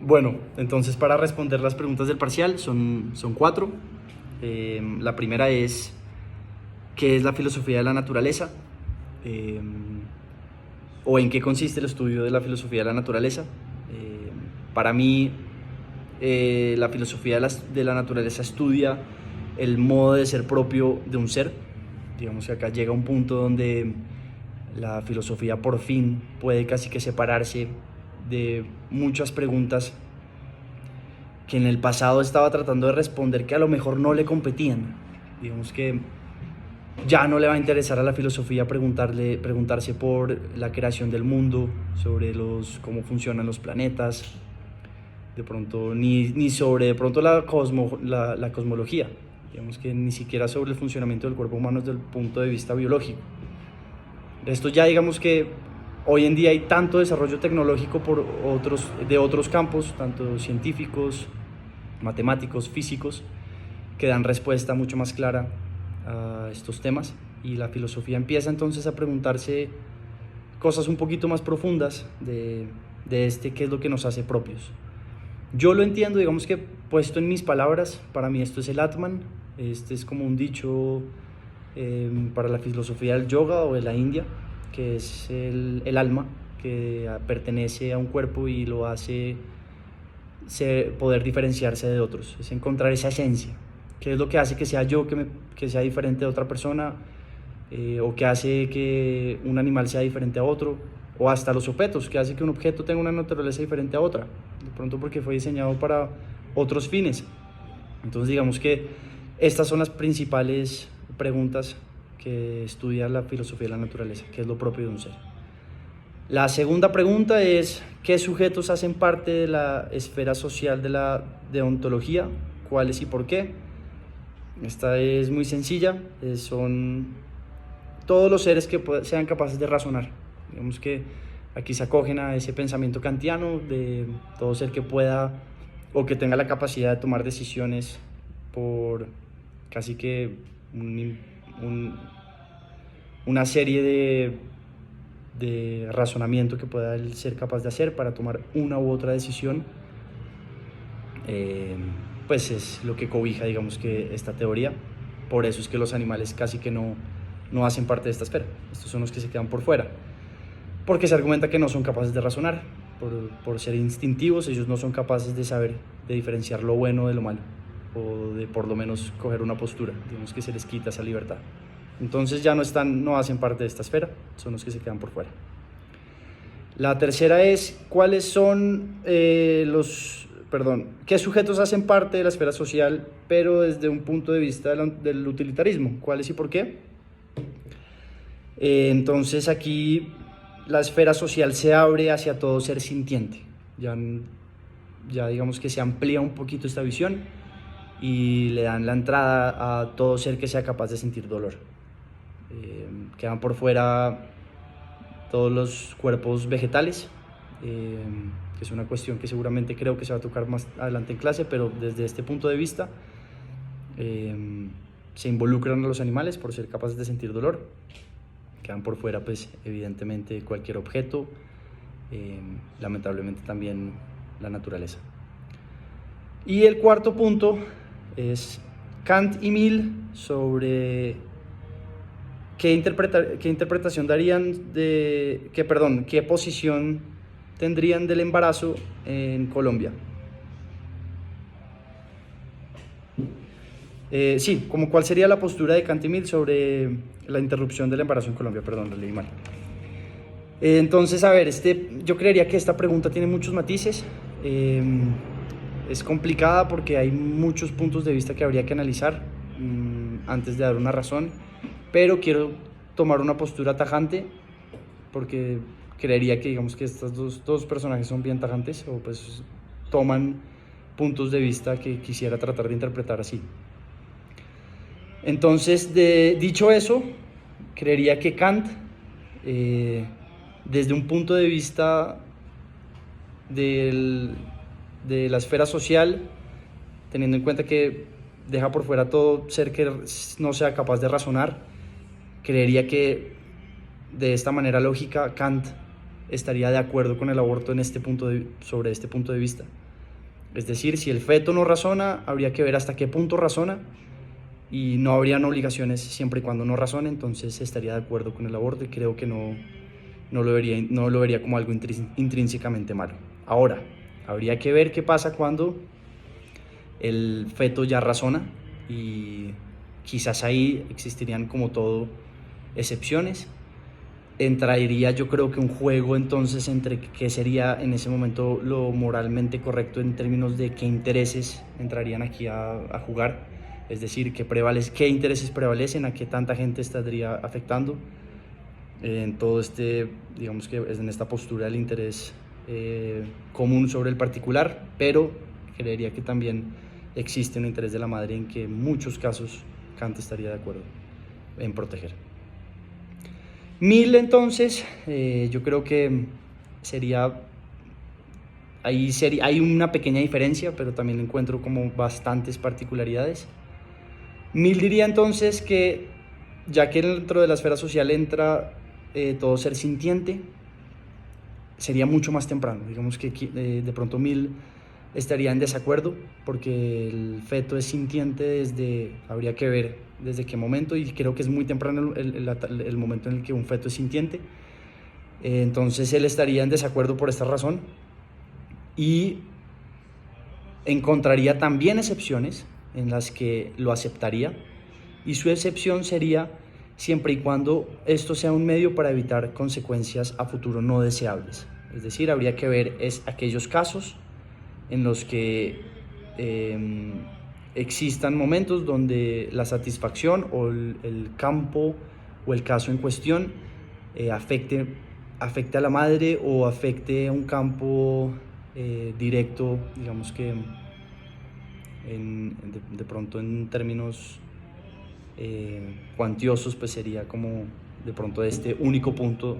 Bueno, entonces para responder las preguntas del parcial son cuatro. La primera es, ¿qué es la filosofía de la naturaleza? Eh, ¿O en qué consiste el estudio de la filosofía de la naturaleza? Para mí, la filosofía de la naturaleza estudia el modo de ser propio de un ser. Digamos que acá llega un punto donde la filosofía por fin puede casi que separarse de muchas preguntas que en el pasado estaba tratando de responder, que a lo mejor no le competían. Digamos que ya no le va a interesar a la filosofía preguntarse por la creación del mundo, sobre cómo funcionan los planetas, de pronto ni sobre de pronto la cosmología. Digamos que ni siquiera sobre el funcionamiento del cuerpo humano desde el punto de vista biológico. Esto ya digamos que hoy en día hay tanto desarrollo tecnológico de otros campos, tanto científicos, matemáticos, físicos, que dan respuesta mucho más clara a estos temas, y la filosofía empieza entonces a preguntarse cosas un poquito más profundas de qué es lo que nos hace propios. Yo lo entiendo, digamos que puesto en mis palabras, para mí esto es el Atman. Este es como un dicho para la filosofía del yoga o de la India, que es el alma que pertenece a un cuerpo y lo hace poder diferenciarse de otros. Es encontrar esa esencia, que es lo que hace que sea yo, que sea diferente de otra persona, o que hace que un animal sea diferente a otro, o hasta los objetos, que hace que un objeto tenga una naturaleza diferente a otra, de pronto porque fue diseñado para otros fines. Entonces digamos que estas son las principales preguntas que estudia la filosofía de la naturaleza, que es lo propio de un ser. La segunda pregunta es, ¿qué sujetos hacen parte de la esfera social de la deontología? ¿Cuáles y por qué? Esta es muy sencilla, son todos los seres que sean capaces de razonar. Digamos que aquí se acogen a ese pensamiento kantiano de todo ser que pueda o que tenga la capacidad de tomar decisiones por casi que una serie de razonamiento que pueda él ser capaz de hacer para tomar una u otra decisión. Pues es lo que cobija, digamos, que esta teoría. Por eso es que los animales casi que no hacen parte de esta esfera. Estos son los que se quedan por fuera, porque se argumenta que no son capaces de razonar. Por ser instintivos, ellos no son capaces de saber, de diferenciar lo bueno de lo malo, o de por lo menos coger una postura. Digamos que se les quita esa libertad. Entonces ya no hacen parte de esta esfera, son los que se quedan por fuera. La tercera es, ¿cuáles son qué sujetos hacen parte de la esfera social, pero desde un punto de vista del utilitarismo? ¿Cuáles y por qué? Entonces aquí la esfera social se abre hacia todo ser sintiente. Ya digamos que se amplía un poquito esta visión y le dan la entrada a todo ser que sea capaz de sentir dolor. Quedan por fuera todos los cuerpos vegetales, que es una cuestión que seguramente creo que se va a tocar más adelante en clase, pero desde este punto de vista se involucran a los animales por ser capaces de sentir dolor. Quedan por fuera, pues, evidentemente cualquier objeto, lamentablemente también la naturaleza. Y el cuarto punto es Kant y Mill sobre qué interpretación darían qué posición tendrían del embarazo en Colombia. Sí, como cuál sería la postura de Kant y Mill sobre la interrupción del embarazo en Colombia. Perdón, lo leí mal. Entonces, a ver, yo creería que esta pregunta tiene muchos matices. Es complicada porque hay muchos puntos de vista que habría que analizar antes de dar una razón, pero quiero tomar una postura tajante porque creería que, digamos, que estos dos personajes son bien tajantes, o pues toman puntos de vista que quisiera tratar de interpretar así. Entonces, dicho eso, creería que Kant, desde un punto de vista de la esfera social, teniendo en cuenta que deja por fuera todo ser que no sea capaz de razonar, creería que de esta manera lógica Kant estaría de acuerdo con el aborto sobre este punto de vista. Es decir, si el feto no razona, habría que ver hasta qué punto razona y no habrían obligaciones siempre y cuando no razone, entonces estaría de acuerdo con el aborto y creo que no lo vería como algo intrínsecamente malo. Ahora, habría que ver qué pasa cuando el feto ya razona y quizás ahí existirían como todo excepciones. Entraría yo creo que un juego entonces entre qué sería en ese momento lo moralmente correcto en términos de qué intereses entrarían aquí a jugar, es decir, qué intereses prevalecen, a qué tanta gente estaría afectando en todo digamos que es en esta postura del interés común sobre el particular, pero creería que también existe un interés de la madre en que en muchos casos Kant estaría de acuerdo en proteger. Mill entonces, yo creo que hay una pequeña diferencia, pero también encuentro como bastantes particularidades. Mill diría entonces que ya que dentro de la esfera social entra todo ser sintiente, sería mucho más temprano. Digamos que de pronto Mill estaría en desacuerdo porque el feto es sintiente habría que ver desde qué momento, y creo que es muy temprano el momento en el que un feto es sintiente. Entonces él estaría en desacuerdo por esta razón y encontraría también excepciones en las que lo aceptaría, y su excepción sería siempre y cuando esto sea un medio para evitar consecuencias a futuro no deseables. Es decir, habría que ver aquellos casos en los que existan momentos donde la satisfacción o el campo o el caso en cuestión afecte a la madre o afecte a un campo directo, digamos que de pronto en términos cuantiosos, pues sería como de pronto este único punto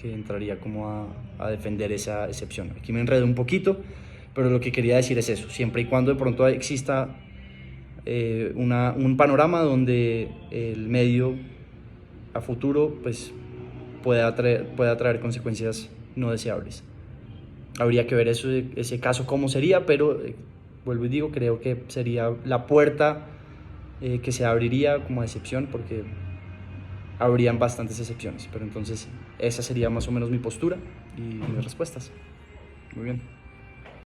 que entraría como a defender esa excepción. Aquí me enredo un poquito, pero lo que quería decir es eso, siempre y cuando de pronto exista un panorama donde el medio a futuro pues pueda traer consecuencias no deseables. Habría que ver ese caso cómo sería, pero vuelvo y digo, creo que sería la puerta que se abriría como excepción, porque habrían bastantes excepciones, pero entonces esa sería más o menos mi postura y mis respuestas. Muy bien.